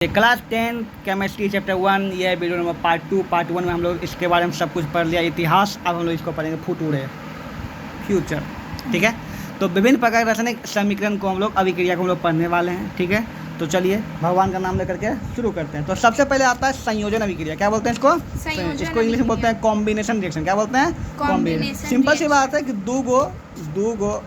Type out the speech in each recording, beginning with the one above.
Class 10 chemistry chapter 1 ये video number part 1 में हम लोग इसके बारे में सब कुछ पढ़ लिया इतिहास। अब हम लोग इसको पढ़ेंगे फ्यूचर। ठीक है, तो विभिन्न प्रकार के रासायनिक समीकरण को हम लोग अभिक्रिया को हम लोग पढ़ने वाले हैं। ठीक है, तो चलिए भगवान का नाम लेकर के शुरू करते हैं। तो सबसे पहले आता है संयोजन अभिक्रिया। क्या बोलते हैं इसको? इसको इंग्लिश में बोलते हैं कॉम्बिनेशन रिएक्शन। क्या बोलते हैं? कॉम्बिनेशन। सिंपल सी बात है कि दो गो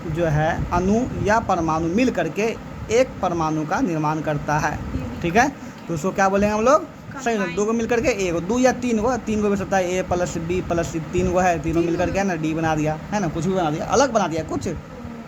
जो है अणु या परमाणु मिल करके एक परमाणु का निर्माण करता है। ठीक है, तो उसको क्या बोलेंगे हम लोग? संयोजन। दो को मिल करके एक, दो या तीन को भी सकता है, ए प्लस बी प्लस सी, तीन को है, तीनों मिल करके है ना डी बना दिया, है ना, कुछ भी बना दिया, अलग बना दिया, कुछ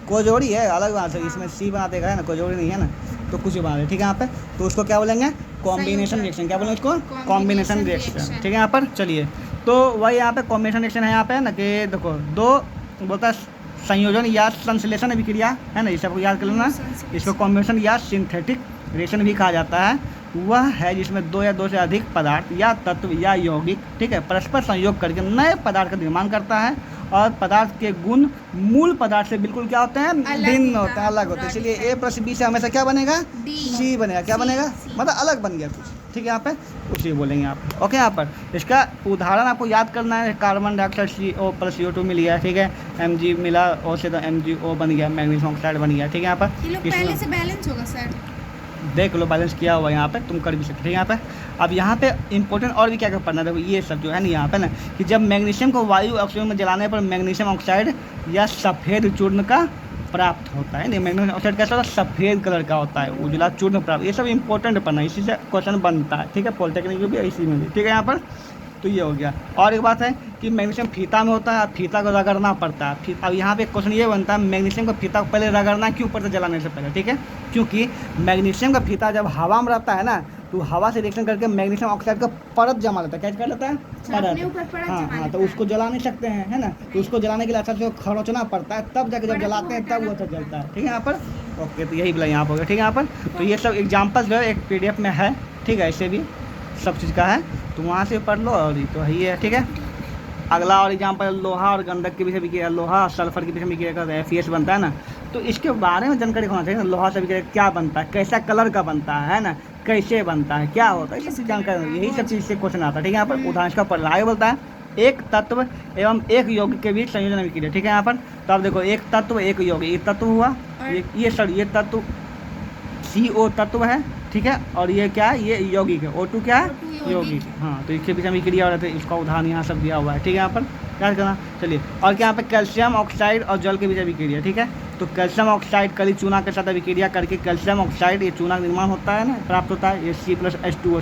कोई जोड़ी है अलग बना सकते, इसमें सी बना देगा, है ना, कोई जोड़ी नहीं है ना, तो कुछ भी बना दिया। ठीक है, यहाँ पे तो उसको क्या बोलेंगे? Combination reaction. क्या बोलेंगे उसको? Combination reaction. ठीक है, यहाँ पर चलिए, तो वही यहाँ पे कॉम्बिनेशन रिएक्शन है यहाँ पे ना कि देखो दो बोलता है संयोजन या संश्लेषण अभिक्रिया, है ना, इस सबको याद कर लेना। इसको कॉम्बिनेशन या सिंथेटिक रिएक्शन भी कहा जाता है। वह है जिसमें दो या दो से अधिक पदार्थ या तत्व या यौगिक, ठीक है, परस्पर संयोग करके नए पदार्थ का निर्माण करता है और पदार्थ के गुण मूल पदार्थ से बिल्कुल क्या होते हैं? भिन्न होते हैं, अलग होते हैं। इसलिए ए प्लस बी से हमेशा क्या बनेगा? सी बनेगा। क्या बनेगा? मतलब अलग बन गया कुछ। ठीक है, यहाँ पे उसी बोलेंगे आप। ओके, यहाँ पर इसका उदाहरण आपको याद करना है। Carbon dioxide CO plus CO2 मिल गया। ठीक है, Mg मिला, O से तो MgO बन गया, मैग्नीशियम ऑक्साइड बन गया। ठीक है, यहाँ पर पहले से बैलेंस होगा सर, देख लो बैलेंस किया हुआ यहाँ पे, तुम कर भी सकते हो। यहाँ पे अब यहाँ पे इंपॉर्टेंट और भी क्या क्या पढ़ना है, देखो ये सब जो है ना यहाँ पे ना कि जब मैग्नीशियम को वायु ऑक्सीजन में जलाने पर मैग्नीशियम ऑक्साइड या सफ़ेद चूर्ण का प्राप्त होता है। नहीं, मैग्नीशियम ऑक्साइड कैसा होता है? सफ़ेद कलर का होता है, उजला चूर्ण प्राप्त। ये सब इंपॉर्टेंट पढ़ना है, इसी से क्वेश्चन बनता है। ठीक है, पॉलिटेक्निक में भी इसी में भी। ठीक है, यहाँ पर तो ये हो गया। और एक बात है कि मैग्नीशियम फीता में होता है, फीता को रगड़ना पड़ता है। अब यहाँ पे क्वेश्चन ये बनता है मैग्नीशियम का फीता को पहले रगड़ना क्यों पड़ता है जलाने से पहले? ठीक है, क्योंकि मैग्नीशियम का फीता जब हवा में रहता है ना तो हवा से रिएक्शन करके मैग्नीशियम ऑक्साइड का परत जमा लेता है। क्या कर लेता है? परत। हाँ, तो उसको जला नहीं सकते हैं, है ना, तो उसको जलाने के लिए अच्छा से खरोचना पड़ता है, तब जाके जब जलाते हैं तब वो अच्छा जलता है। ठीक है, यहाँ पर ओके, तो यही बोला यहाँ पर हो गया। ठीक है, यहाँ पर तो ये सब एग्जाम्पल जो है एक PDF में है। ठीक है, ऐसे भी सब चीज़ का है, तो वहाँ से पढ़ लो। और तो यही है। ठीक है, अगला और एग्जाम्पल लोहा और गंधक के विषय भी किया, लोहा सल्फर के विषय में किया करता है, FeS बनता है ना, तो इसके बारे में जानकारी होना चाहिए ना। लोहा से भी क्या बनता है, कैसा कलर का बनता है ना, कैसे बनता है, क्या होता है, ये सब जानकारी, यही सब चीज़ से क्वेश्चन आता है। ठीक है, यहाँ पर उदाहरण का पढ़ना आगे बोलता है एक तत्व एवं एक यौगिक के बीच संयोजन अभिक्रिया। ठीक है, यहाँ पर तो आप देखो एक तत्व एक यौगिक, ये तत्व हुआ, ये तत्व CO तत्व है। ठीक है, और ये क्या है? ये यौगिक है, O2 क्या है? यौगिक। हाँ, तो इसके पीछे अभिक्रिया हो रहे थे, इसका उदाहरण यहाँ सब दिया हुआ है। ठीक है, यहाँ पर क्या करना, चलिए। और क्या यहाँ पे कैल्शियम ऑक्साइड और जल के बीच अभिक्रिया। ठीक है, तो कैल्शियम ऑक्साइड कली चूना के साथ अभिक्रिया करके कैल्शियम ऑक्साइड ये चूना का निर्माण होता है ना, प्राप्त होता है। ये C+H2O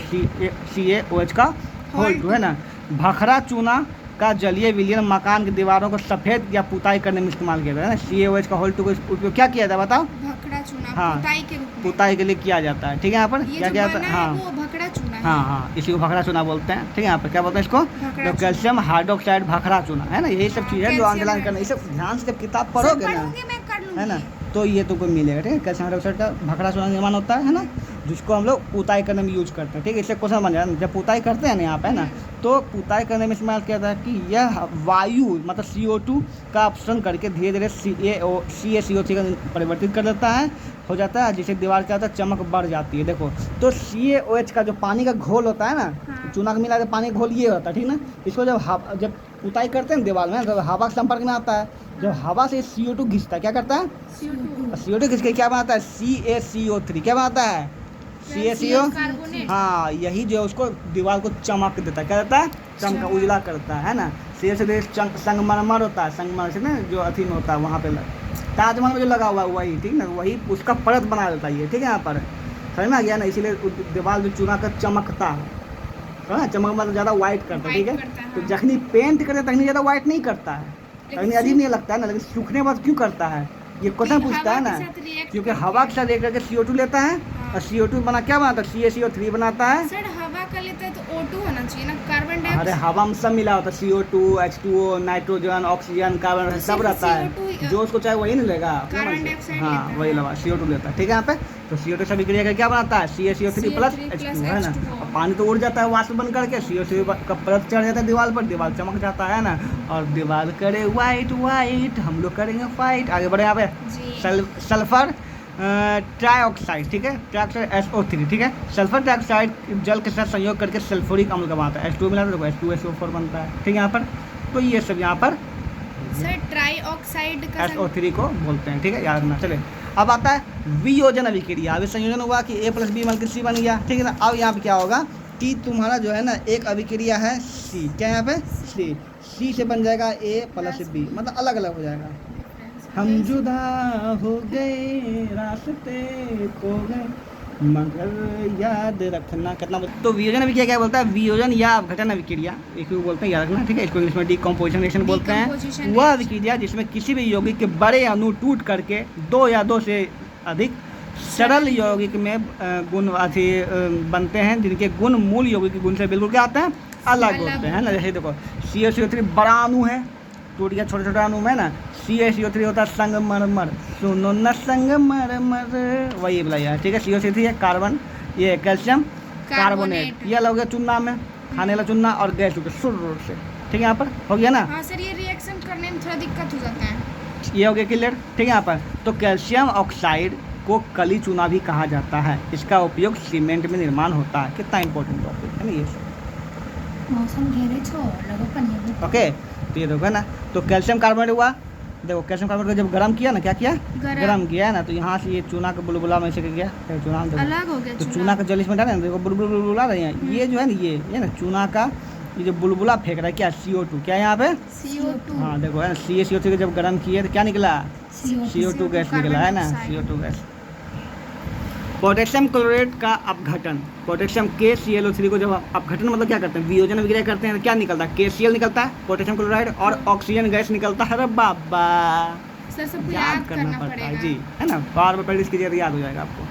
CaOH का होल 2 है ना। भखरा चूना का जलीय विलयन मकान की दीवारों को सफ़ेद या पुताई करने में इस्तेमाल किया जाता है ना। CaOH का होल 2 का उपयोग क्या किया जाता है बताओ? भखड़ा चूना, हाँ, पुताई के लिए किया जाता है। ठीक है, यहाँ पर क्या किया जाता है? हाँ, भखड़ा चूना, हाँ, इसी को भखरा चूना बोलते हैं। ठीक है, यहाँ पर क्या बोलते हैं इसको? तो कैल्शियम हाइड्रोक्साइड भखरा चूना, है ना, यही सब चीज़ है जो अंडरलाइन करना। ये सब ध्यान से जब किताब पढ़ोगे ना, है ना, तो ये तुमको मिलेगा। ठीक है, कैल्शियम हाइड्रोक्साइड का भखरा चूना निर्माण होता है ना, जिसको हम लोग पुताई करने में यूज करते हैं। ठीक है, इससे क्वेश्चन बन जाए जब पुताई करते हैं ना यहाँ पे ना, तो पुताई करने में इस्तेमाल किया जाता है कि यह वायु मतलब CO2 का अपसरण करके धीरे धीरे CaCO3 का परिवर्तित कर देता है, हो जाता है, जिससे दीवार क्या होता है? चमक बढ़ जाती है। देखो तो CaOH का जो पानी का घोल होता है ना, चूना का मिला के पानी का घोल ये होता है। ठीक ना, इसको जब पुताई करते हैं दीवार में, जब हवा के संपर्क में आता है, जब हवा से CO2 घिसता है, क्या करता है? CO2 घिस के क्या बनाता है? CaCO3 क्या बनाता है? CaCO। हाँ, यही जो है उसको दीवार को चमक देता है। क्या देता है? चमक, उजला करता है ना। से संगमरमर होता है, संगमरमर से ना जो अथी में होता है वहाँ पे ताजमहल में जो लगा हुआ है वही, ठीक ना, वही उसका परत बना देता है ये। ठीक है, यहाँ पर समझ में आ गया ना, इसीलिए दीवार जो चूना का चमकता है, ना, चमक मतलब ज़्यादा वाइट करता है। ठीक है, तो जखनी पेंट करते तखनी ज़्यादा वाइट नहीं करता है, तखनी अजीब नहीं लगता है ना, लेकिन सूखने बाद क्यों करता है? ये क्वेश्चन पूछता है ना, क्योंकि हवा के साथ रिएक्ट करके CO2 लेता है और CO2 बना क्या बनाता है? CaCO3 बनाता है। सर हवा का लेता है तो O2 होना चाहिए ना, कार्बन डाइऑक्साइड। अरे हवा में सब मिला होता है, CO2 H2O nitrogen oxygen carbon सब रहता है, जो उसको चाहे वही नहीं लेगा। हाँ, वही लगा CO2 लेता है। ठीक है, यहाँ पे तो CO2 से अभिक्रिया करके क्या बनाता है? CaCO3 प्लस H2, है ना, और पानी तो उड़ जाता है वाष्प बन करके, CO2 का परत चढ़ जाता है दीवार पर, दीवार चमक जाता है ना, और दीवार करे वाइट वाइट, हम लोग करेंगे फाइट। आगे बढ़े यहाँ पे सल्फर ट्राइऑक्साइड, ठीक है, ट्राइऑक्साइड SO3, ठीक है। सल्फर डाइऑक्साइड जल के साथ संयोग करके सल्फ्यूरिक अम्ल का बनता है, H2 मिला तो H2SO4 बनता है, ठीक है। यहाँ पर तो ये सब यहाँ पर सर ट्राइऑक्साइड का SO3 को बोलते हैं, ठीक है, याद रखना। चले अब आता है वियोजन अभिक्रिया। अभी संयोजन हुआ कि A + B मिलकर C बन गया, ठीक है ना। अब यहाँ पे क्या होगा कि तुम्हारा जो है ना एक अभिक्रिया है C, क्या यहाँ पे C से बन जाएगा A + B, मतलब अलग अलग हो जाएगा। हम जुदा हो गए रास्ते खो गए मगर याद रखना कितना। तो वियोजन अभिक्रिया क्या बोलता है, वियोजन या अवघटन अभिक्रिया, इसको बोलते हैं, याद रखना, ठीक है। इसको इंग्लिश में डिकम्पोजिशन रिएक्शन बोलते हैं। Decomposition वह reaction। अभिक्रिया जिसमें किसी भी यौगिक के बड़े अणु टूट करके दो या दो से अधिक सरल यौगिक में गुण बनते हैं, जिनके गुण मूल यौगिक के गुण से बिल्कुल क्या आते हैं, अलग होते हैं ना। जैसे देखो CaCO3 बड़ा अणु है, टूट गया छोटे छोटे अणु में ना। CaCO3 होता है संगमरमर, सुनो न संगमरमर, वही बुलाया, ठीक है। CaCO3 है कार्बन, ये है कैल्शियम कार्बोनेट, ये अलग हो गया चूना में, खाने वाला चूना, और गैस हो गया शुरू से, ठीक है। यहाँ पर हो गया ना। हाँ सर ये रिएक्शन करने में थोड़ा दिक्कत हो जाता है। ये हो गया क्लियर, ठीक है। यहाँ पर तो कैल्शियम ऑक्साइड को कली चूना भी कहा जाता है। इसका उपयोग सीमेंट में निर्माण होता है। कितना इंपॉर्टेंट टॉपिक है ना ये सब। मौसम घेरे छो लगो पनिया ओके, तो ये देखो ना, तो कैल्शियम कार्बोनेट हुआ। देखो कैल्शियम कार्बोनेट को जब गर्म किया ना, क्या किया, गर्म किया ना, तो यहाँ से ये चूना का बुलबुला में से गया, चूना अलग हो गया तो चूना का जल इसमें डाले ना, देखो बुलबुला रहे हैं, ये जो है ना ये ना चूना का ये जो बुलबुला फेंक रहा है क्या, CO2, क्या यहाँ पे CO2। हाँ देखो है ना, CaCO3 को जब गर्म किए तो क्या निकला, CO2 गैस निकला है ना, carbon CO2 gas. Potassium chloride का अपघटन, पोटेशियम KClO3 को जब अपघटन मतलब क्या करते हैं, वियोजन अभिक्रिया करते हैं, तो क्या निकलता है, KCl निकलता है पोटेशियम क्लोराइड, और ऑक्सीजन गैस निकलता है। अरे बाबा सर सबको याद करना पड़ता है जी, पड़ेगा। है ना, बार बार प्रैक्टिस कीजिए तो याद हो जाएगा आपको,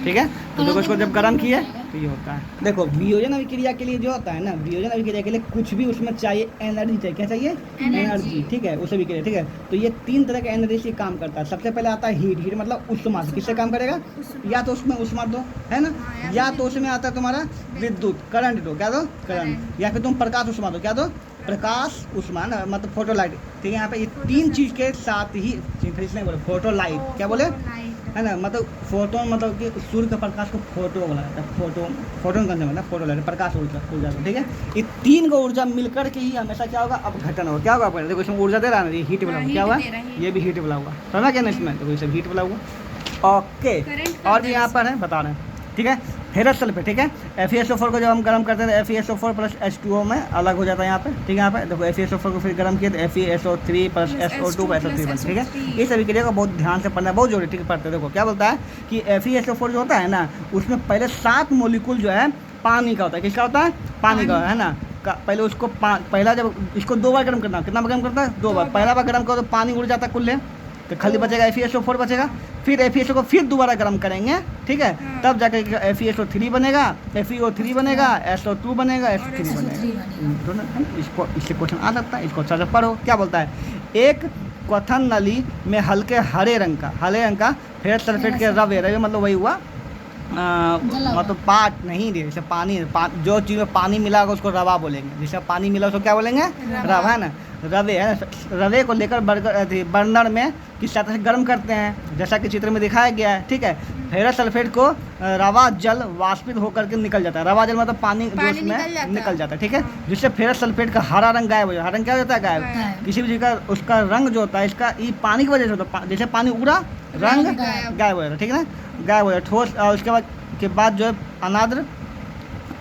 ठीक है। तो देखो इसको जब गर्म किए तो ये होता है। देखो वियोजन अभिक्रिया के लिए जो होता है ना, वियोजन अभिक्रिया के लिए कुछ भी उसमें चाहिए, एनर्जी चाहिए, क्या चाहिए, एनर्जी, ठीक है, उस अभिक्रिया, ठीक है। तो ये 3 तरह के एनर्जी से काम करता है। सबसे पहले आता है हीट मतलब उष्मा से, किससे काम करेगा, या तो उसमें उष्मा दो, है ना, हाँ, या तो उसमें आता है तुम्हारा विद्युत करंट दो, क्या दो, करंट, या फिर तुम प्रकाश उष्मा दो, क्या दो, प्रकाश उष्मा ना, मतलब फोटोलाइट, ठीक है। यहाँ पे ये 3 चीज के साथ ही नहीं बोले फोटोलाइट, क्या बोले, है ना, मतलब फोटोन मतलब कि सूर्य के प्रकाश को फोटो बोला जाता है, फोटोन करने वाला फोटोलाइट, प्रकाश ऊर्जा, ठीक है। ये 3 को ऊर्जा मिलकर के ही हमेशा क्या होगा, अपघटन होगा। क्या होगा, देखो इसमें ऊर्जा दे रहा है ना, ये हीट वाला क्या हुआ, ये भी हीट वाला हुआ, समझा क्या ना, इसमें देखो ये सब हीट वाला हुआ। ओके, और भी यहाँ पर है बता रहे हैं, ठीक है। फेरस सल्फेट, ठीक है, FeSO4 को जब हम गर्म करते हैं तो FeSO4 + H2O में अलग हो जाता है यहाँ पे, ठीक है। यहाँ पे देखो FeSO4 को फिर गर्म किया तो FeSO3 + SO2 SO3 बन, ठीक है। इस अभिक्रिया को बहुत ध्यान से पढ़ना है, बहुत जरूरी, ठीक है, पढ़ते देखो क्या बोलता है कि FeSO4 जो होता है ना, उसमें पहले 7 मोलिकुल जो है पानी का होता है, किसका होता है, पानी का, है ना। पहले उसको पहला जब इसको 2 बार गर्म करना है, कितना बार गर्म करता है, 2 बार। पहला बार गर्म करो तो पानी उड़ जाता है कुल्ले, तो खाली बचेगा FeSO4 बचेगा, फिर FeSO को फिर दोबारा गर्म करेंगे, ठीक है, तब जाकर FeSO3 बनेगा, FeO3 बनेगा, SO2 बनेगा, SO3 बनेगा, दोनों है ना। इसको इससे क्वेश्चन आ सकता है, इसको अच्छा से पढ़ो। क्या बोलता है, एक क्वथन नली में हल्के हरे रंग का फेरस सल्फेट के रवे मतलब वही हुआ मतलब पाट नहीं दे, जैसे पानी जो चीज़ में पानी मिला होगा उसको रवा बोलेंगे, जिसमें पानी मिला उसको क्या बोलेंगे, रवा, है ना। रवे है ना, रवे को लेकर बर्नर में किस तरह से गर्म करते हैं, जैसा कि चित्र में दिखाया गया है, ठीक है। फेरस सल्फेट को रवा जल वाष्पित होकर के निकल जाता है, रवा जल मतलब पानी जो उसमें निकल जाता है, ठीक है, जिससे फेरस सल्फेट का हरा रंग गायब हो जाता है। हरा रंग क्या हो जाता है, गायब। किसी भी चीज़ का उसका रंग जो होता है, इसका ये पानी की वजह से होता है, जैसे पानी उड़ा रंग गायब हो जाता है, ठीक है ना, गायब हो जाता है ठोस। और उसके बाद जो है अनाद्र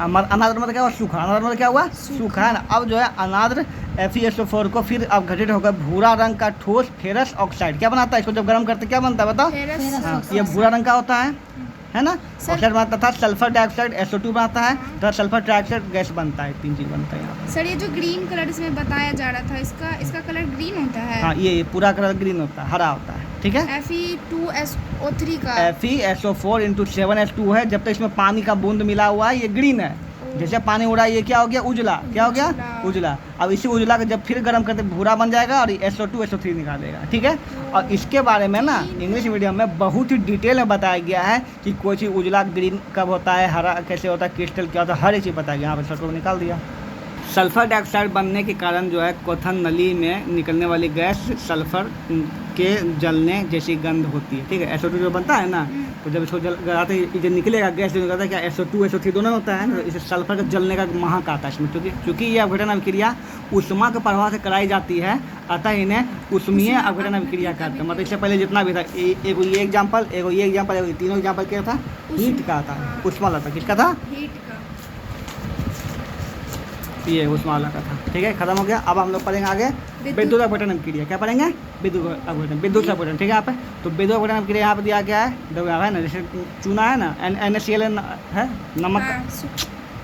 मतलब क्या हुआ, सूखा, अनाद्र मतलब क्या हुआ, सूखा, है ना। अब जो है अनाद्र FeSO4 को फिर अपघटित होकर भूरा रंग का ठोस फेरस ऑक्साइड क्या बनाता है, इसको जब गर्म करते क्या बनता है बताओ, हाँ, ये भूरा रंग का होता है ना। ऑक्साइड बनाता था, सल्फर डाइऑक्साइड SO2 बनाता है, तो सल्फर डाइऑक्साइड गैस बनता है, 3 चीज़ बनता है यहाँ। सर ये जो ग्रीन कलर इसमें बताया जा रहा था, इसका कलर ग्रीन होता है। हाँ, ये पूरा कलर ग्रीन होता है, हरा होता है, ठीक है। Fe2SO3 का FeSO4 × 7H2 है, जब तक इसमें पानी का बूंद मिला हुआ है ये ग्रीन है, जैसे पानी उड़ा ये क्या हो गया, उजला, क्या हो गया, उजला। अब इसी उजला को जब फिर गर्म करते भूरा बन जाएगा और SO2 SO3 निकालेगा, ठीक है। और इसके बारे में ना इंग्लिश मीडियम में बहुत ही डिटेल में बताया गया है कि कोई चीज़ उजला ग्रीन कब होता है, हरा कैसे होता है, क्रिस्टल क्या होता है, हर एक चीज़ बताया गया, यहाँ पर शॉर्ट निकाल दिया। सल्फर डाइऑक्साइड बनने के कारण जो है क्वथन नली में निकलने वाली गैस सल्फर के जलने जैसी गंध होती है, ठीक है। SO2 जो बनता है ना, तो जब इसको जलाते ये जो निकलेगा गैस जो निकलता है क्या SO2 SO3 दोनों होता है ना, तो इसे सल्फर का जलने का महक आता है इसमें, क्योंकि ये अपघटन अभिक्रिया ऊष्मा के प्रभाव से कराई जाती है, अतः इन्हें ऊष्मीय अपघटन अभिक्रिया कहते हैं। मतलब इससे पहले जितना भी था, एगो ये एग्जाम्पल, एगो ये एग्जाम्पल, एगो तीनों एग्जाम्पल क्या था, हीट का था, ऊष्मा वाला था, किसका था, हीट का। ये ऊष्मा वाला का था, ठीक है। खत्म हो गया। अब हम लोग पढ़ेंगे आगे विद्युत अपघटन अभिक्रिया। क्या पढ़ेंगे, विद्युत अपघटन, विद्युत अपघटन, ठीक है। यहाँ पे तो विद्युत अपघटन अभिक्रिया यहाँ पे दिया गया है, देखो यहाँ है ना, जैसे चूना है ना, NaCl है, नमक हाँ,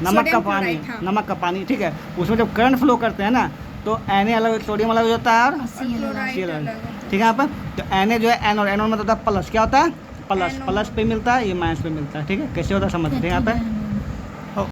नमक का सोडियम पानी, क्लोराइड, हाँ। नमक का पानी, ठीक है। उसमें जब करंट फ्लो करते हैं ना, तो Na अलग, सोडियम अलग हो जाता है, और क्लोराइड Cl अलग अलग, होता ठीक है। यहाँ पर तो Na जो है एनोड, एनोड में होता है प्लस, क्या होता है प्लस, एनोड। प्लस पे मिलता है, ये माइनस पे मिलता है, ठीक है। कैसे होता है समझते हैं यहाँ पे।